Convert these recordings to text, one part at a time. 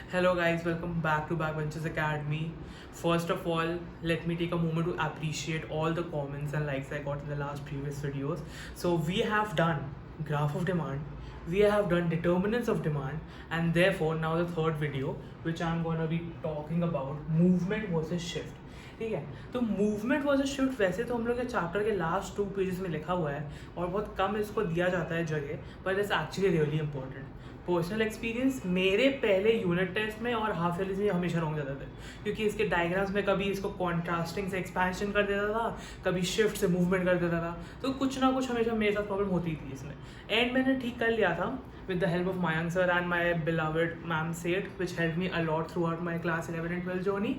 Hello guys, welcome back to Backbenchers Academy. First of all, let me take a moment to appreciate all the comments and likes I got in the last previous videos. So we have done graph of demand, we have done determinants of demand, and therefore now the third video which I'm going to be talking about movement versus shift. ठीक है, तो movement versus shift वैसे तो हम लोग के chapter के last 2 pages में लिखा हुआ है और बहुत कम इसको दिया जाता है जगह, but it's actually really important. Personal experience मेरे पहले यूनिट टेस्ट में और हाफ ईयरली में हमेशा रॉन्ग जाते थे, क्योंकि इसके डायग्राम्स में कभी इसको कॉन्ट्रास्टिंग से एक्सपेंशन कर देता था, कभी शिफ्ट से मूवमेंट कर देता था, तो कुछ ना कुछ हमेशा मेरे साथ प्रॉब्लम होती थी इसमें. एंड मैंने ठीक कर लिया था with the help of Mayank sir and my beloved ma'am Seth, which helped me a lot throughout my class 11 and 12 journey.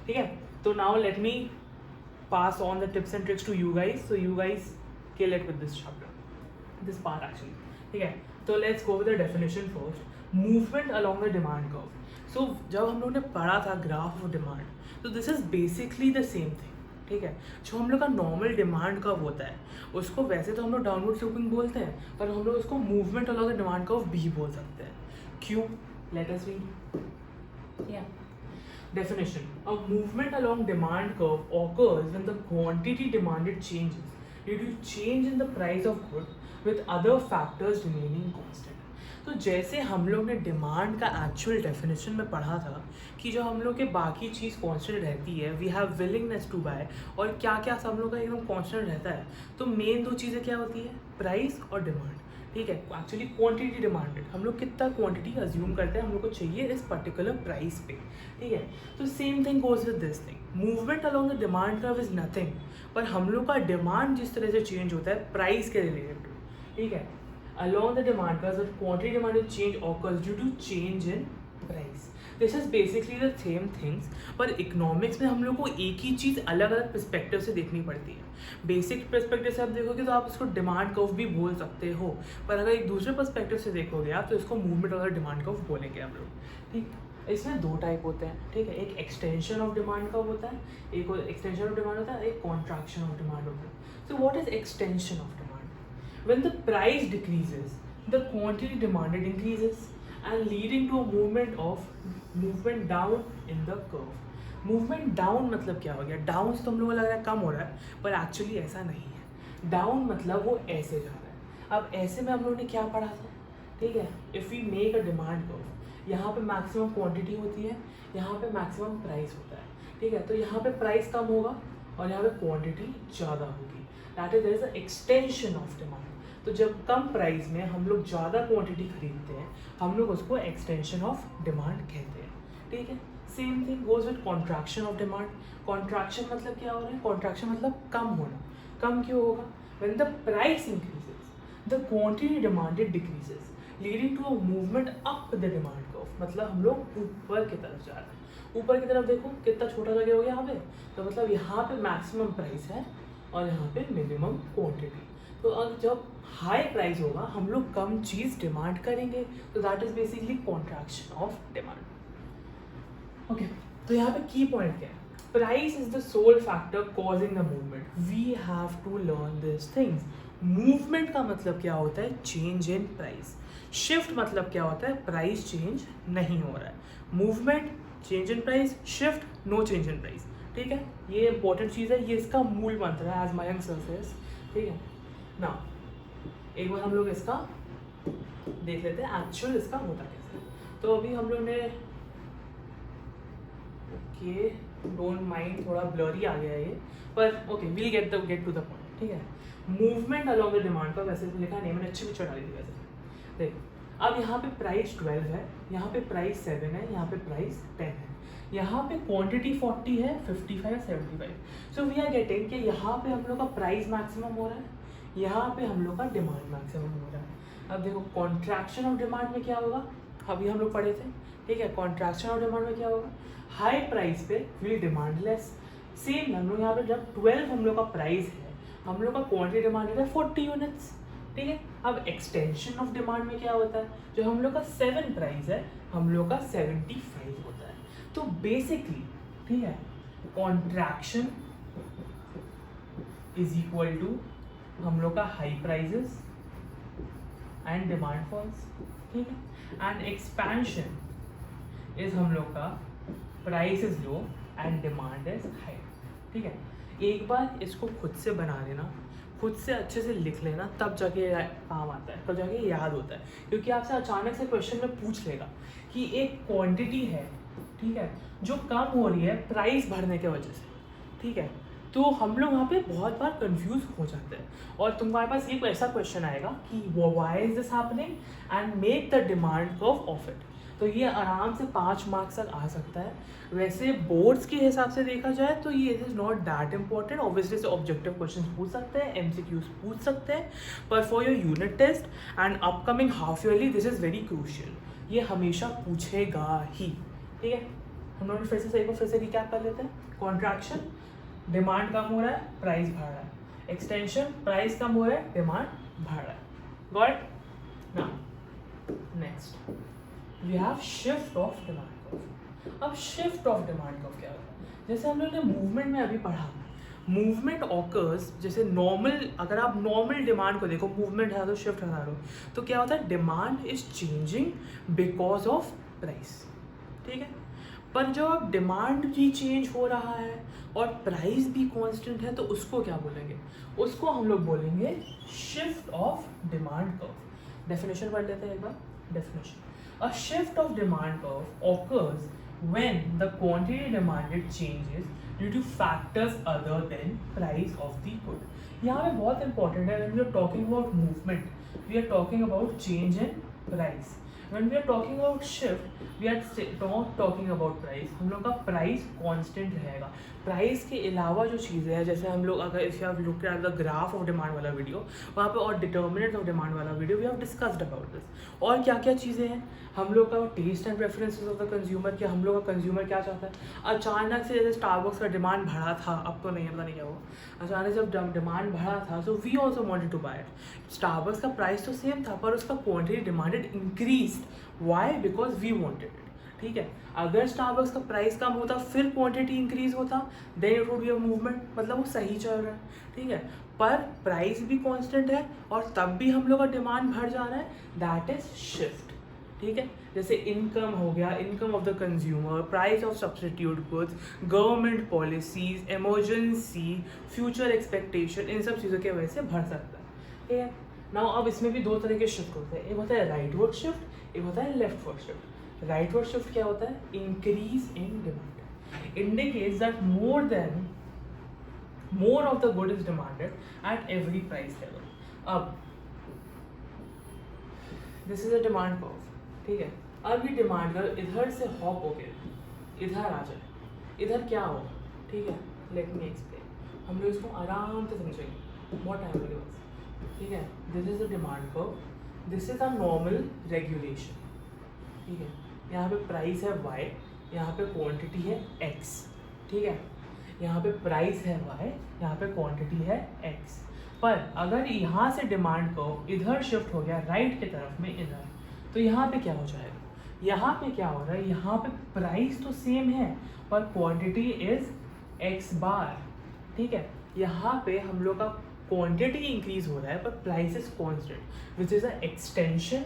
ठीक है, तो now let me pass on the tips and tricks to you guys, so you guys kill it with this chapter, this part actually. ठीक है, तो let's go with the definition first. Movement along the demand curve. So जब हम लोग ने पढ़ा था graph of demand, तो this is basically the same thing. ठीक है, जो हम लोग का नॉर्मल डिमांड कर्व होता है उसको वैसे तो हम लोग डाउनवर्ड स्लोपिंग बोलते हैं, पर हम लोग उसको movement along the demand curve भी बोल सकते हैं. क्यों? Let us read. Definition: a movement along demand curve occurs when the quantity demanded changes due to change in the price of good with other factors remaining constant. तो जैसे हम लोग ने डिमांड का एक्चुअल डेफिनेशन में पढ़ा था कि जो हम लोग के बाकी चीज़ कांस्टेंट रहती है, we have willingness to buy, और क्या क्या सब लोग का एकदम कांस्टेंट रहता है, तो मेन दो चीज़ें क्या होती है? प्राइस और डिमांड. ठीक है, एक्चुअली क्वांटिटी डिमांडेड, हम लोग कितना क्वांटिटी अज्यूम करते हैं हम लोग को चाहिए इस पर्टिकुलर प्राइस पे. ठीक है, तो same thing goes with this thing. Movement along the demand curve is nothing, पर हम लोग का डिमांड जिस तरह से चेंज होता है प्राइस के रिलेटेड. ठीक है, along the demand curve the quantity demanded change occurs due to change in price. This is basically the same things, पर इकोनॉमिक्स में हम लोग को एक ही चीज़ अलग अलग पर्सपेक्टिव से देखनी पड़ती है. बेसिक पर्सपेक्टिव से आप देखोगे तो आप इसको डिमांड कर्व भी बोल सकते हो, पर अगर एक दूसरे पर्सपेक्टिव से देखोगे आप तो इसको मूवमेंट और डिमांड कर्व बोलेंगे हम लोग. ठीक, इसमें दो टाइप होते हैं. ठीक है, एक एक्सटेंशन ऑफ डिमांड कर्व होता है, एक एक्सटेंशन ऑफ डिमांड होता है, एक कॉन्ट्रैक्शन ऑफ डिमांड होता है. So what is extension of demand? When the price decreases, the quantity demanded increases and leading to a movement down in the curve. Movement down मतलब क्या हो गया? Down से तो हम लोगों को लग रहा है कम हो रहा है, पर एक्चुअली ऐसा नहीं है. Down मतलब वो ऐसे जा रहा है. अब ऐसे में हम लोगों ने क्या पढ़ा था? ठीक है, if we make a demand curve, यहाँ पे मैक्सिमम क्वांटिटी होती है, यहाँ पे मैक्सिमम प्राइस होता है. ठीक है, तो यहाँ पे प्राइस कम होगा और यहाँ पे क्वांटिटी ज़्यादा होगी. That is there is a extension of demand. तो जब कम प्राइस में हम लोग ज़्यादा क्वांटिटी खरीदते हैं हम लोग उसको एक्सटेंशन ऑफ डिमांड कहते हैं. ठीक है, same thing goes with contraction of demand. Contraction मतलब क्या हो रहा है? कॉन्ट्रैक्शन मतलब कम होना. कम क्यों होगा? When the price increases the quantity demanded decreases leading to a movement up the demand curve. मतलब हम लोग ऊपर की तरफ जा रहे हैं. ऊपर की तरफ देखो कितना छोटा जगह हो गया यहाँ पे, तो मतलब यहाँ पे मैक्सिमम प्राइस है और यहाँ पे मिनिमम क्वांटिटी. तो अब जब हाई प्राइस होगा हम लोग कम चीज़ डिमांड करेंगे, तो that is basically contraction of demand. Okay, तो यहाँ पे की पॉइंट क्या है? Price is the sole factor causing the movement. We have to learn this things. Movement का मतलब क्या होता है? Change in price. शिफ्ट मतलब क्या होता है? प्राइस चेंज नहीं हो रहा है. Movement change in price, shift no change in price. ठीक है, ये इंपॉर्टेंट चीज़ है, ये इसका मूल मंत्र है एज मयंक सर सेज. ठीक है ना, एक बार हम लोग इसका देख लेते हैं एक्चुअल इसका होता कैसे. तो अभी हम लोग ने ओके, डोंट माइंड, थोड़ा ब्लरी आ गया ये, पर okay will get to the point. ठीक है, मूवमेंट अलॉन्ग द डिमांड का वैसे लिखा नहीं, मैंने अच्छी पिक्चर डाली थी वैसे. देख, अब यहाँ पे प्राइस 12 है, यहाँ पे प्राइस 7 है, यहाँ पे प्राइस 10 है, यहाँ पे क्वांटिटी 40 है, 55 75. सो वी आर गेटिंग कि यहाँ पे हम लोग का प्राइस मैक्सिमम हो रहा है, यहाँ पे हम लोग का डिमांड मैक्सिमम हो रहा है. अब देखो कॉन्ट्रैक्शन ऑफ डिमांड में क्या होगा, अभी हम लोग पढ़े थे. ठीक है, कॉन्ट्रैक्शन ऑफ डिमांड में क्या होगा? हाई प्राइस पे विल डिमांड लेस. सेम हम लोग यहाँ पे जब 12 हम लोग का प्राइस है, हम लोग का क्वांटिटी डिमांड है 40 यूनिट्स. ठीक है, अब एक्सटेंशन ऑफ डिमांड में क्या होता है? जो हम लोग का 7 प्राइस है हम लोग का 75 होता है. तो बेसिकली ठीक है, कॉन्ट्रैक्शन इज इक्वल टू हम लोग का high prices and demand falls. ठीक है, एंड एक्सपेंशन इज हम लोग का price is low and demand is high. ठीक है, एक बार इसको खुद से बना लेना, खुद से अच्छे से लिख लेना, तब जाके काम आता है, तब जाके याद होता है। क्योंकि आपसे अचानक से क्वेश्चन में पूछ लेगा कि एक क्वांटिटी है, ठीक है, जो कम हो रही है प्राइस बढ़ने के वजह से, ठीक है, तो हम लोग वहाँ पे बहुत बार कंफ्यूज हो जाते हैं। और तुम्हारे पास एक ऐसा क्वेश्चन आएगा कि why is this happening and make the demand curve of it. तो ये आराम से 5 मार्क्स तक आ सकता है। वैसे बोर्ड्स के हिसाब से देखा जाए तो ये is not that important. Obviously से ऑब्जेक्टिव क्वेश्चन पूछ सकते हैं, एमसीक्यूज पूछ सकते हैं, पर for your unit test and upcoming half yearly this is very crucial. ये हमेशा पूछेगा ही। ठीक है, हम लोग फिर से एक बार फिर से रिकैप कर लेते हैं। कॉन्ट्रैक्शन, डिमांड कम हो रहा है, प्राइस बढ़ रहा है। एक्सटेंशन, प्राइस कम हो रहा है, डिमांड बढ़ रहा है। Got? Now next we have shift of demand curve. अब शिफ्ट ऑफ डिमांड कर्व क्या होता है? जैसे हम लोग ने मूवमेंट में अभी पढ़ा, मूवमेंट ऑकर्स, जैसे नॉर्मल, अगर आप नॉर्मल डिमांड को देखो, मूवमेंट है तो शिफ्ट हटा दो, तो क्या होता है? Demand is changing because of price. ठीक है, पर जब डिमांड भी चेंज हो रहा है और प्राइस भी कांस्टेंट है तो उसको क्या बोलेंगे? उसको हम लोग बोलेंगे shift of demand curve. Definition पढ़ लेते हैं एक बार। Definition: a shift of demand curve occurs when the quantity demanded changes due to factors other than price of the good. यहाँ पे बहुत इंपॉर्टेंट है, when we are talking about movement, we are talking about change in price. When we are talking about shift, we are not talking about price. हम लोग का price constant रहेगा। Price के अलावा जो चीज़ें हैं, जैसे हम लोग अगर if you have looked at the graph of demand वाला वीडियो, वहाँ पे और डिटर्मिनेंट ऑफ डिमांड वाला video we have discussed about this. और क्या क्या चीज़ें हैं, हम लोग का test and preferences of the consumer, कि हम लोग का कंज्यूमर क्या चाहता है। अचानक से जैसे स्टारबक्स का डिमांड बढ़ा था, अब तो नहीं, पता नहीं क्या हुआ, अचानक से जब डिमांड बढ़ा था so we also wanted to buy it. Starbucks का प्राइस तो सेम था पर उसका quantity demanded increase. Why? Because we wanted it. ठीक है, अगर स्टारबक्स का प्राइस कम होता फिर क्वांटिटी इंक्रीज होता, then it would be a movement, मतलब वो सही चल रहा है। ठीक है, पर प्राइस भी कांस्टेंट है और तब भी हम लोग का डिमांड बढ़ जा रहा है, दैट इज शिफ्ट। ठीक है, जैसे इनकम हो गया, income of the consumer, price of substitute goods, government policies, emergency, future expectation, इन सब चीज़ों की वजह से बढ़ सकता है। ठीक है, नाउ अब इसमें भी दो तरह के शिफ्ट होते हैं, एक होता है राइटवर्ड शिफ्ट, एक होता है लेफ्टवर्ड शिफ्ट। राइटवर्ड शिफ्ट क्या होता है? Increase in demand, indicates that more of the good is demanded at every price level. अब this is a demand curve. ठीक है, अब ये डिमांड कर्व इधर से हॉप होके इधर आ जाए, इधर क्या हो? ठीक है, लेट मी एक्सप्लेन। हम लोग इसको आराम से समझेंगे, बहुत टाइम लगेगा। ठीक है, this is a demand curve, this is a normal regulation. ठीक है, यहाँ पे प्राइस है y, यहाँ पे क्वांटिटी है x। ठीक है, यहाँ पे प्राइस है y, यहाँ पे क्वांटिटी है x। पर अगर यहाँ से डिमांड कर्व इधर शिफ्ट हो गया राइट की तरफ में इधर, तो यहाँ पे क्या हो जाएगा? यहाँ पे क्या हो रहा है? यहाँ पे प्राइस तो सेम है पर क्वांटिटी इज x बार। ठीक है, यहाँ पे हम लोग का क्वांटिटी इंक्रीज हो रहा है पर price is constant, which is a extension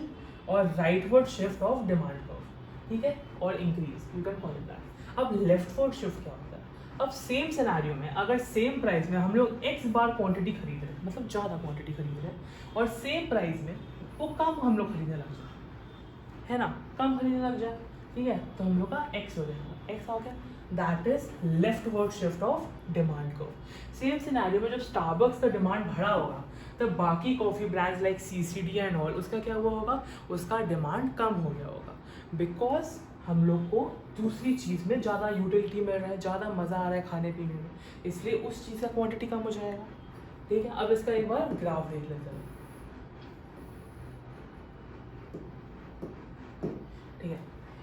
और rightward shift of demand curve. ठीक है, और increase, you can call it that. अब लेफ्टवर्ड शिफ्ट क्या होता है? अब सेम सिनेरियो में अगर सेम प्राइस में हम लोग x बार क्वांटिटी खरीद रहे हैं, मतलब ज़्यादा क्वांटिटी खरीद रहे हैं, और सेम प्राइस में वो कम हम लोग खरीदने लग जाए, है ना, कम खरीदने लग जाए। ठीक है, तो हम लोग का x हो जाएगा, x आ गया, that is leftward shift of demand curve. Same scenario में जब स्टारबक्स का डिमांड बढ़ा होगा तब बाकी coffee brands like CCD and all, उसका क्या हुआ होगा? उसका डिमांड कम हो गया होगा, बिकॉज हम लोग को दूसरी चीज़ में ज़्यादा यूटिलिटी मिल रहा है, ज़्यादा मज़ा आ रहा है खाने पीने में, इसलिए उस चीज़ का क्वांटिटी कम हो जाएगा। ठीक है, अब इसका एक बार ग्राफ देख लेते हैं। ठीक है,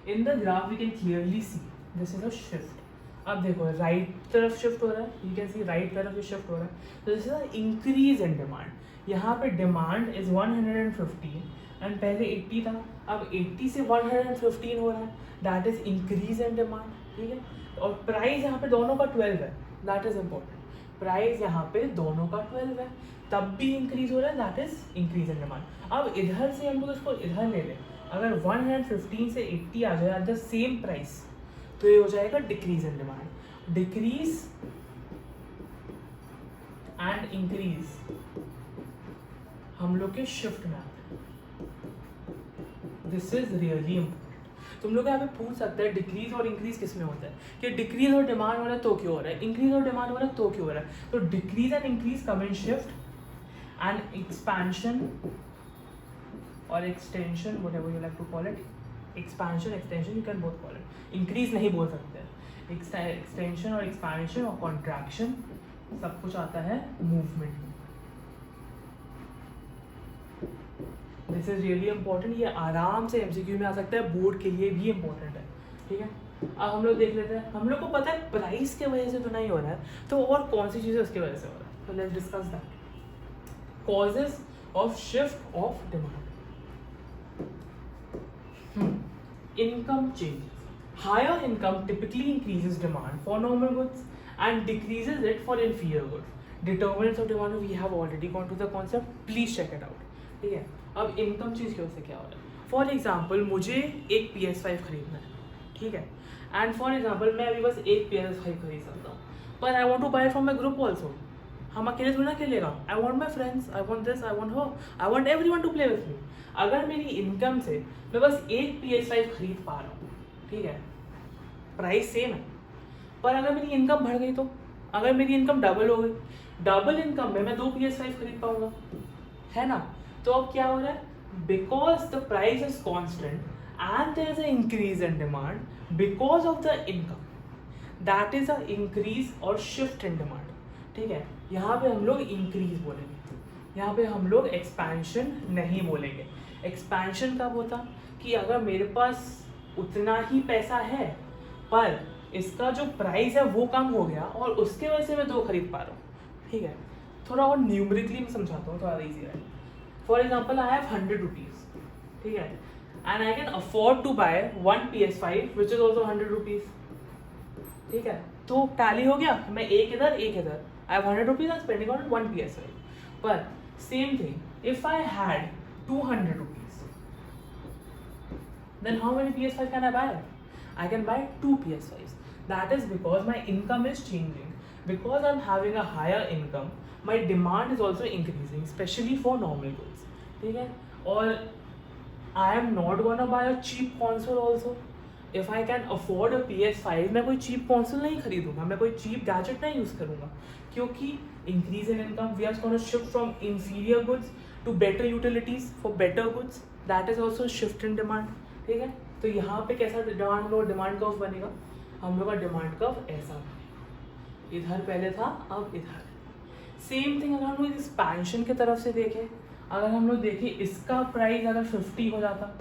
in the graph we can clearly see this is a shift. अब देखो राइट तरफ शिफ्ट हो रहा है, यू कैन सी राइट तरफ शिफ्ट हो रहा है, तो this is a increase in demand. यहाँ पे डिमांड इज 115 एंड पहले 80 था, अब 80 से 115 हो रहा है, that is increase in demand. ठीक है, और प्राइस यहाँ पे दोनों का 12 है, दैट इज इम्पोर्टेंट। प्राइस यहाँ पे दोनों का 12 है, तब भी इंक्रीज हो रहा है, that is increase in demand. अब इधर से हम लोग इसको इधर ले लें, अगर 115 से 80 आ जाए एट द सेम प्राइस तो ये हो जाएगा decrease in demand. Decrease and increase हम लोग के शिफ्ट में आते हैं. This is really important. तुम लोग यहाँ पे पूछ सकते हैं डिक्रीज और इंक्रीज किस में होता है, कि डिक्रीज और डिमांड हो रहा है तो क्यों हो रहा है, इंक्रीज और डिमांड हो रहा है तो क्यों हो रहा है. तो decrease and increase come in shift and expansion और extension, whatever you like to call it. Expansion extension you can both call it. Increase नहीं बोल सकते. एक्सटेंशन और एक्सपेंशन और कॉन्ट्रैक्शन सब कुछ आता है मूवमेंट में. This is really important. ये आराम से एमसीक्यू में आ सकता है, बोर्ड के लिए भी इंपॉर्टेंट है. ठीक है, अब हम लोग देख लेते हैं. हम लोग को पता है प्राइस के वजह से तो नहीं हो रहा है, तो और कौन सी चीज़ें उसकी वजह से हो रहा है. तो let's discuss that. Causes of shift of demand. Income changes. Higher income typically increases demand for normal goods and decreases it for inferior goods. Determinants of demand we have already gone to the concept. Please check it out. ठीक है, अब income चीज़ की वजह से क्या हो रहा है. फॉर एग्जाम्पल मुझे एक PS5 खरीदना है. ठीक है, एंड फॉर एग्जाम्पल मैं अभी बस एक PS5 खरीद सकता हूँ, but I want to buy from my group also. हम अकेले थोड़ी ना खेलेगा. I want my friends, I want this, I want हो, I want every one to play with me. अगर मेरी इनकम से मैं बस एक PS5 खरीद पा रहा हूँ, ठीक है, प्राइस सेम है, पर अगर मेरी इनकम बढ़ गई तो, अगर मेरी इनकम डबल हो गई, डबल इनकम में मैं 2 PS5 खरीद पाऊंगा, है ना. तो अब क्या हो रहा है, because the price is constant and there is a increase in demand because of the income, that is a increase और शिफ्ट इन डिमांड. ठीक है, यहाँ पे हम लोग इंक्रीज बोलेंगे, यहाँ पे हम लोग एक्सपेंशन नहीं बोलेंगे. एक्सपेंशन कब होता, कि अगर मेरे पास उतना ही पैसा है पर इसका जो प्राइस है वो कम हो गया और उसके वजह से मैं 2 खरीद पा रहा हूँ. ठीक है, थोड़ा और न्यूमरिकली मैं समझाता हूँ, थोड़ा ईजी है. For example I have 100 rupees. ठीक है, and I can afford to buy 1 PS5 which is also 100 rupees. ठीक है, तो टैली हो गया, मैं एक इधर एक इधर. I have 100 rupees. I'm spending on 1 PS5. But same thing, if I had 200 rupees, then how many PS5 can I buy? I can buy 2 PS5s. That is because my income is changing. Because I'm having a higher income, my demand is also increasing, especially for normal goods. ठीक है, और I am not gonna buy a cheap console also. If I can afford a PS5, मैं कोई cheap console नहीं खरीदूंगा, मैं कोई cheap gadget नहीं use करूँगा, क्योंकि increase in income, we are going to shift from inferior goods to better utilities for better goods. That is also shift in demand. ठीक है, तो यहाँ पे कैसा डिमांड कर्व बनेगा, हम लोग का डिमांड कर्व ऐसा बनेगा. इधर पहले था, अब इधर. सेम थिंग अगर हम लोग एक्सपेंशन की तरफ से देखें, अगर हम लोग देखें इसका प्राइस अगर 50 हो जाता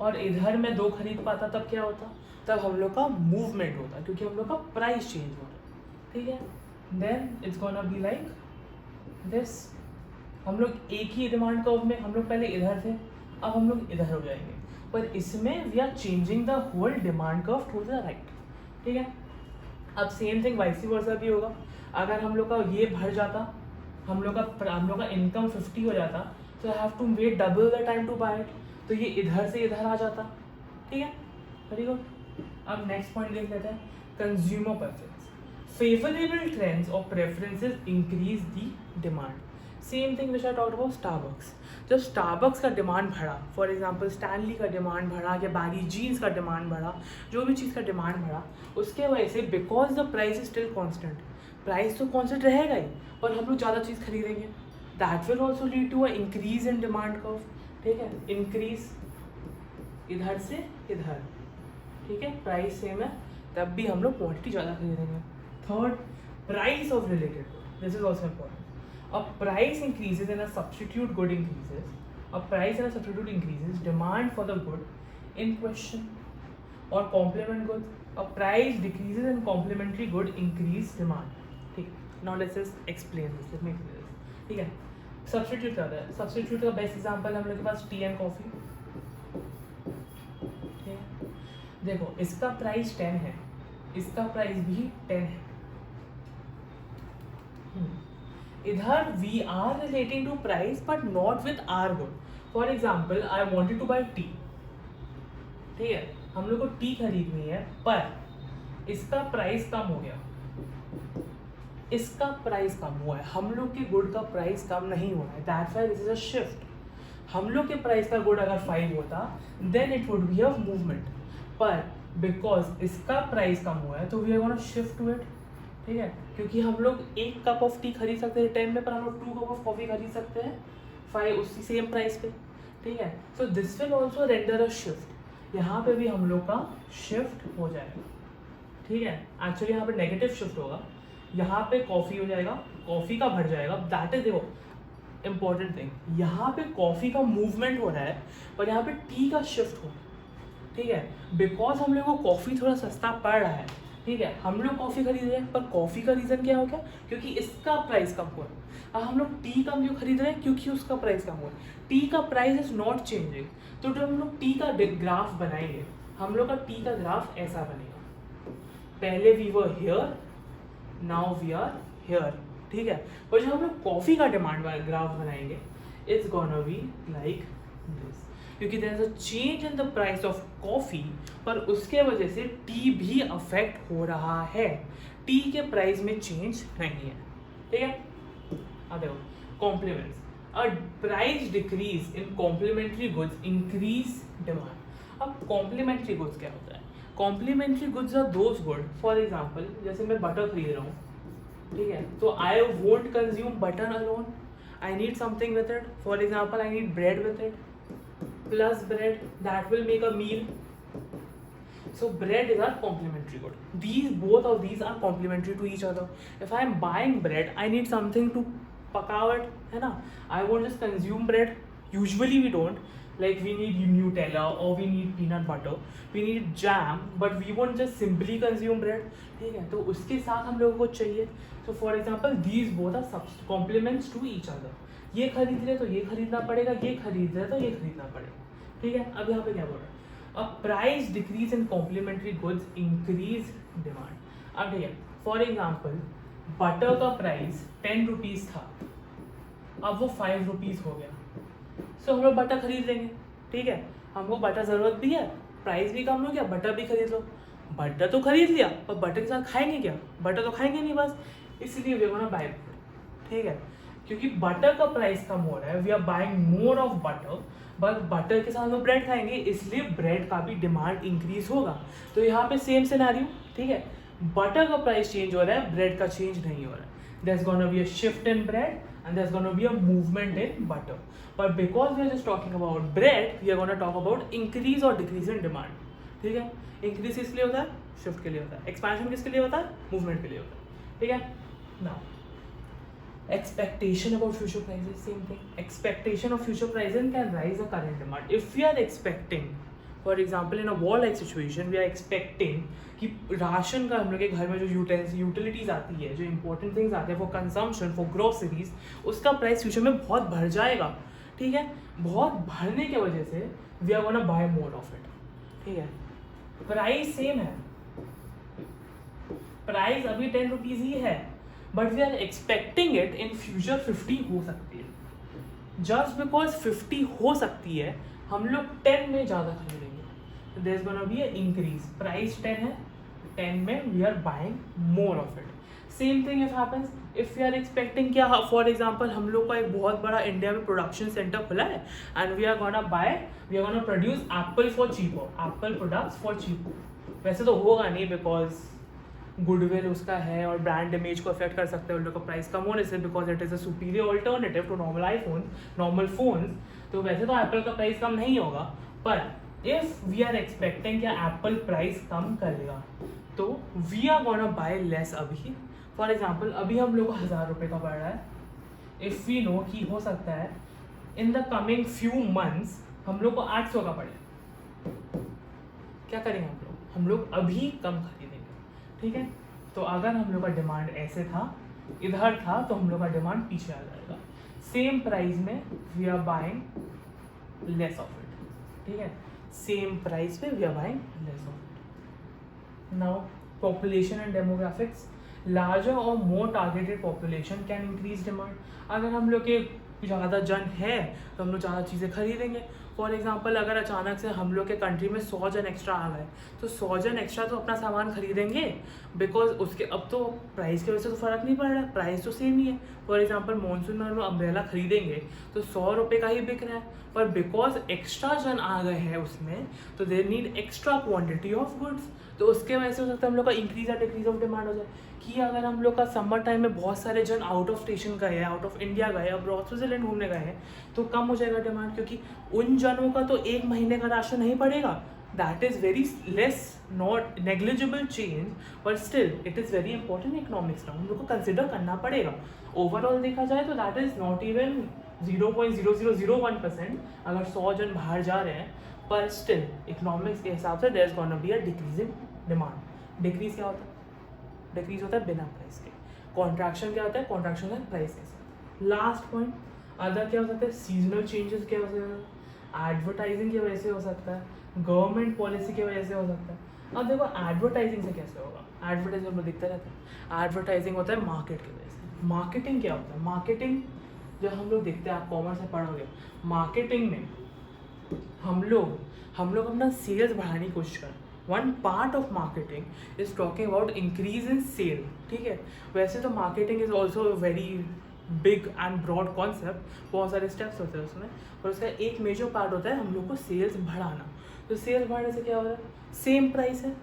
और इधर मैं 2 खरीद पाता, तब क्या होता, तब हम लोग का मूवमेंट होता, क्योंकि हम लोग का प्राइस चेंज हो रहा है. ठीक है, then it's gonna be like this. हम लोग एक ही डिमांड कर्व में, हम लोग पहले इधर थे, अब हम लोग इधर हो जाएंगे, पर इसमें we are changing the whole demand curve to the right. ठीक है, अब सेम थिंग वाइस वर्सा भी होगा. अगर हम लोग का ये बढ़ जाता, हम लोग का इनकम 50 हो जाता, तो I have to wait double the time to buy it, तो ये इधर से इधर आ जाता. ठीक है, वेरी गुड. अब नेक्स्ट पॉइंट देख लेते हैं, कंज्यूमर प्रेफरेंस. फेवरेबल ट्रेंड्स और preferences increase the demand. Same thing which I talked about Starbucks. जब स्टारबक्स का डिमांड बढ़ा, फॉर एग्जांपल स्टैनली का डिमांड बढ़ा या बैगी जीन्स का डिमांड बढ़ा, जो भी चीज़ का डिमांड बढ़ा, उसके वजह से because the price is still constant, price तो कॉन्स्टेंट रहेगा ही, पर हम लोग ज़्यादा चीज़ खरीदेंगे. That will also lead to a increase in demand curve. ठीक है, इंक्रीज इधर से इधर. ठीक है, प्राइस सेम है, तब भी हम लोग क्वांटिटी ज़्यादा खरीदेंगे. Third, price of related good. This is also important. A price increases and a substitute good increases. A price and a substitute increases demand for the good in question और complement good. A price decreases and complementary good increase demand. ठीक है, now let's just explain this. Let me explain this. ठीक है, substitute क्या होता है. Substitute का best example हम लोग के पास टी एंड कॉफ़ी. ठीक है, देखो इसका प्राइस 10 है, इसका प्राइस भी 10 है. इधर we are relating to price but not with our good. For example I wanted to buy tea. ठीक है, हम लोग को टी खरीदनी है पर इसका प्राइस कम हो गया, इसका प्राइस कम हुआ है, हम लोग के गुड का प्राइस कम नहीं हुआ है, that's why this is a shift. हम लोग के प्राइस का गुड अगर 5 होता then it would be a movement, पर बिकॉज इसका प्राइस कम हुआ है तो we are gonna shift to it. ठीक है, क्योंकि हम लोग 1 कप ऑफ टी खरीद सकते हैं 10 में, पर हम लोग 2 कप ऑफ कॉफी खरीद सकते हैं 5 उसी सेम प्राइस पे। ठीक है, so this will also render a shift, यहाँ पे भी हम लोग का शिफ्ट हो जाएगा। ठीक है, एक्चुअली यहाँ पे नेगेटिव शिफ्ट होगा, यहाँ पे कॉफी हो जाएगा, कॉफी का बढ़ जाएगा, दैट इज देखो इंपॉर्टेंट थिंग, यहाँ पे कॉफी का मूवमेंट हो रहा है पर यहाँ पे टी का शिफ्ट हो। ठीक है, बिकॉज हम लोग को कॉफी थोड़ा सस्ता पड़ रहा है, ठीक है, हम लोग कॉफी खरीद रहे हैं, पर कॉफी का रीजन क्या हो गया, क्योंकि इसका प्राइस कम हुआ है। अब हम लोग टी कम क्यों खरीद रहे हैं, क्योंकि उसका प्राइस कम हुआ है, टी का प्राइस इज नॉट चेंजिंग। तो जब हम लोग टी का ग्राफ बनाएंगे, हम लोग का टी का ग्राफ ऐसा बनेगा, पहले we were here, now we are here. ठीक है, और जब हम लोग कॉफी का डिमांड ग्राफ बनाएंगे, it's gonna be like this, क्योंकि there is a change in the price of coffee, पर उसके वजह से टी भी अफेक्ट हो रहा है, टी के प्राइस में चेंज नहीं है। ठीक है, अब देखो complements, a price decrease in complementary goods increase demand. अब कॉम्प्लीमेंट्री गुड्स क्या होता है, complementary goods are those good, for example जैसे मैं बटर खरीद रहा हूँ, ठीक है, तो I won't consume butter alone, I need something with it, for example I need bread with it, plus bread, that will make a meal. So bread is our complementary good. Both of these are complementary to each other. If I am buying bread, I need something to पकाओ it, है ना, I won't just consume bread. Usually we don't. Like we need Nutella or we need peanut butter, we need jam, but we won't just simply consume bread. ठीक है, तो उसके साथ हम लोगों को चाहिए. So for example, these both are complements to each other. ये खरीद रहे तो ये खरीदना पड़ेगा, ये खरीद रहे तो ये खरीदना पड़ेगा। ठीक है, अब यहाँ पे क्या बोल रहा है, अब price decrease in complementary goods increase demand. अब ठीक है, फॉर एग्जाम्पल बटर का प्राइस 10 रुपीज़ था, अब वो 5 रुपीज़ हो गया, सो हम लोग बटर खरीद लेंगे। ठीक है, हमको बटर ज़रूरत भी है, प्राइस भी कम हो गया, बटर भी खरीद लो। बटर तो खरीद लिया, पर बटर के साथ खाएंगे क्या, बटर तो खाएंगे नहीं बस, इसलिए वी गोना बाय। ठीक है, क्योंकि बटर का प्राइस कम हो रहा है, we are buying more of butter, but butter के साथ हम ब्रेड खाएंगे, इसलिए ब्रेड का भी डिमांड इंक्रीज होगा। तो यहाँ पे सेम सिनेरियो, ठीक है, बटर का प्राइस चेंज हो रहा है, ब्रेड का चेंज नहीं हो रहा है, there's gonna be a shift in bread and there's gonna be a movement in butter, but because we are just talking about bread, we are gonna talk about increase or decrease in demand. ठीक है, increase किस लिए होता है, shift के लिए होता है, एक्सपेंशन किसके लिए होता है, मूवमेंट के लिए होता है। ठीक है, now expectation about future prices, same thing, expectation of future prices can rise the current demand. If we are expecting, for example in a war like situation, we are expecting कि ration का हम लोग के घर में जो utilities आती है, जो इंपॉर्टेंट थिंग्स आते हैं फॉर कंजम्पशन, फॉर ग्रोसरीज, उसका प्राइस फ्यूचर में बहुत बढ़ जाएगा। ठीक है, बहुत बढ़ने की वजह से we are gonna buy more of it. ठीक है, प्राइस सेम है, प्राइस अभी 10 रुपीज़ ही है, but we are expecting it in future 50 हो सकती है। जस्ट बिकॉज 50 हो सकती है, हम लोग 10 में ज़्यादा खरीदेंगे, there is gonna be a increase, price 10 है, 10 में we are buying more of it. Same thing if happens if we are expecting क्या, फॉर एग्जाम्पल हम लोग का एक बहुत बड़ा इंडिया में प्रोडक्शन सेंटर खुला है and we are gonna produce Apple for cheaper, Apple products for cheaper. वैसे तो होगा नहीं, बिकॉज गुडविल उसका है और ब्रांड इमेज को अफेक्ट कर सकते हैं उन लोग का प्राइस कम होने से, because it is a superior alternative to normal phones. तो वैसे तो एप्पल का प्राइस कम नहीं होगा, पर इफ वी आर एक्सपेक्टिंग कि एप्पल प्राइस कम करेगा तो we are gonna buy less अभी। फॉर एग्जाम्पल अभी हम लोग को 1000 रुपये का पड़ रहा है, इफ़ वी नो कि हो सकता है in the coming few months हम लोग को 800 का पड़े, क्या करेंगे हम लोग अभी कम खरीदेंगे। ठीक है, तो अगर हम लोग का डिमांड ऐसे था, इधर था, तो हम लोग का डिमांड पीछे आ जाएगा। सेम प्राइस में we are buying less of it. ठीक है, सेम प्राइस पे we are buying less of it. Now population and demographics, larger और more targeted population can increase demand. अगर हम लोग के ज़्यादा जन है तो हम लोग ज़्यादा चीज़ें खरीदेंगे। फॉर एग्जाम्पल अगर अचानक से हम लोग के कंट्री में 100 जन एक्स्ट्रा आ गए तो 100 जन एक्स्ट्रा तो अपना सामान खरीदेंगे, बिकॉज उसके अब तो प्राइस की वजह से तो फ़र्क नहीं पड़ रहा है, प्राइस तो सेम ही है। फॉर एग्जाम्पल मानसून में हम लोग अम्ब्रेला खरीदेंगे तो 100 रुपये का ही बिक रहा है, पर बिकॉज एक्स्ट्रा जन आ गए हैं उसमें तो they need extra quantity of goods, तो उसके वजह से हो सकता है हम लोग का इंक्रीज या डिक्रीज ऑफ डिमांड हो जाए। कि अगर हम लोग का समर टाइम में बहुत सारे जन आउट ऑफ स्टेशन गए हैं, आउट ऑफ इंडिया गए, अब्रॉड स्विट्जरलैंड घूमने गए हैं, तो कम हो जाएगा डिमांड, क्योंकि उन जनों का तो एक महीने का राशन नहीं पड़ेगा। That is very less, not negligible change, but still it is very important economics ना, हम लोग को कंसिडर करना पड़ेगा। ओवरऑल देखा जाए तो दैट इज़ नॉट इवन 0.0001% अगर 100 जन बाहर जा रहे हैं, पर स्टिल इकोनॉमिक्स के हिसाब से there is gonna be a decrease in demand. Decrease क्या होता है? डिक्रीज होता है बिना प्राइस के। कॉन्ट्रैक्शन क्या होता है? कॉन्ट्रैक्शन होता है प्राइस के साथ। लास्ट पॉइंट अदर क्या हो सकता है? सीजनल चेंजेस क्या हो सकता है? एडवर्टाइजिंग की वजह से हो सकता है, गवर्नमेंट पॉलिसी की वजह से हो सकता है। अब देखो एडवर्टाइजिंग से कैसे होगा? एडवर्टाइजिंग हम लोग दिखता रहता है, एडवर्टाइजिंग होता है मार्केट की वजह से। मार्केटिंग क्या होता है? मार्केटिंग जो हम लोग देखते हैं, आप कॉमर्स में पढ़ोगे, मार्केटिंग में हम लोग अपना सेल्स बढ़ाने की कोशिश करें। One part of marketing is talking about increase in sale, ठीक है। वैसे तो marketing is also very big and broad concept, बहुत सारे स्टेप्स होते हैं उसमें, और उसका एक मेजर पार्ट होता है हम लोग को सेल्स बढ़ाना। तो सेल्स बढ़ाने से क्या हो रहा है? सेम प्राइस है,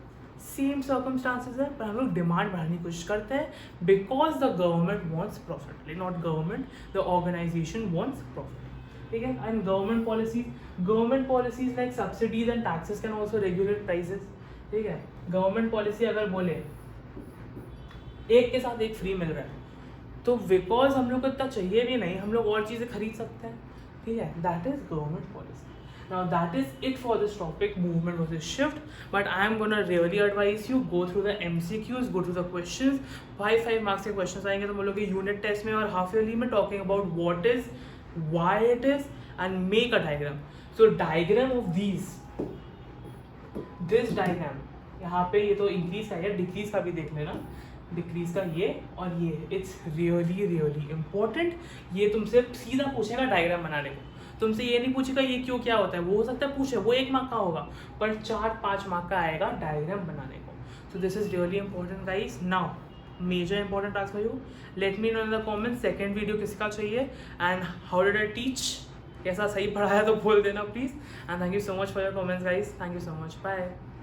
सेम सर्कमस्टांसेस है, पर हम लोग डिमांड बढ़ाने की कोशिश करते हैं, because the government wants profit, not government, the organisation wants profit, ठीक है। And government policies like subsidies and taxes can also regulate prices, ठीक है। गवर्नमेंट पॉलिसी अगर बोले एक के साथ एक फ्री मिल रहा है, तो बिकॉज हम लोग को इतना चाहिए भी नहीं, हम लोग और चीज़ें खरीद सकते हैं, ठीक है। That is government policy. Now that is it for this topic, movement versus shift. But I am gonna really advise you go through the MCQs, go through the questions. 5 marks के questions आएंगे तो हम लोग के unit test में और half yearly में talking about what is, why it is, and make a diagram. So diagram of these, this diagram, यहाँ पे ये तो इंक्रीज का है, डिक्रीज का भी देख लेना, डिक्रीज का ये और ये, इट्स रियली रियली इंपॉर्टेंट। ये तुमसे सीधा पूछेगा डायग्राम बनाने को, तुमसे ये नहीं पूछेगा ये क्यों क्या होता है, वो हो सकता है पूछे, वो 1 मार्क का होगा, पर 4-5 मार्क का आएगा डायग्राम बनाने को। So this is really important guys. Now major important task for you, let me know in the comment second video किसका चाहिए and how did I teach, कैसा सही पढ़ाया तो बोल देना please. And thank you so much for your comments guys, thank you so much, bye.